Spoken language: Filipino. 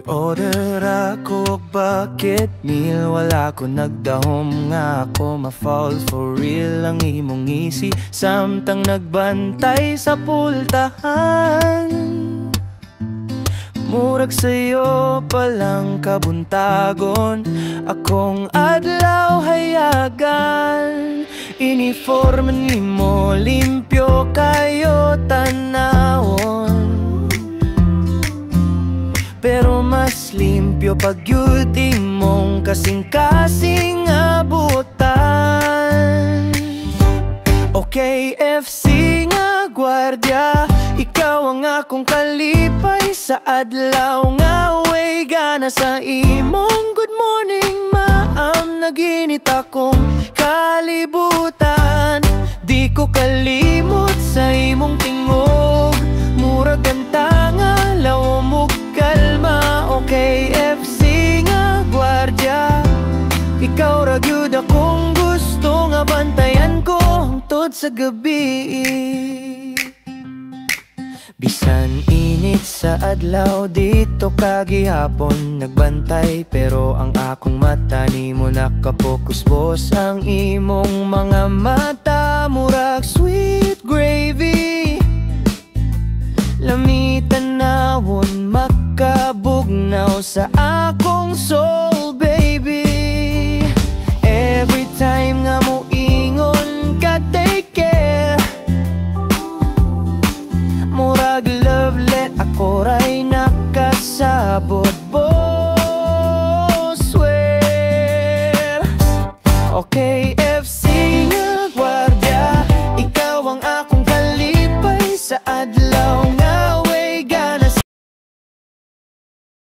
Nag-order ako, bakit meal? Wala ko nagdahom nga ako ma-fall for real. Ang imong isi, samtang nagbantay sa pultahan. Murag sa'yo palang kabuntagon, akong adlaw hayagan. Uniforme nimo limpyo kayo tanawon, pero mas limpyo pag yun mong kasing-kasing abutan. Okay, FC nga gwardiya, ikaw ang akong kalipay sa adlaw nga way gana sa imong good morning maam. Naginit akong kalibutan, di ko kalimot sa imong tingog. Murag ang tanga, law mo kalma. Okay, FC nga gwardiya, ikaw ra gyud akong gusto nga bantayan ko hangtod sa gabi. Bisan init sa adlaw dito kagihapon nagbantay, pero ang akong mata nimo nakapokus boss. Ang imong mga mata murag sweet gravy, lamitan nawon makabugnaw sa akong soul baby. Every time nga mo ingon ka take care, murag love let ako ray nakasabot boss, swear. Okay, FC nga gwardiya, ikaw ang akong kalipay sa adlaw.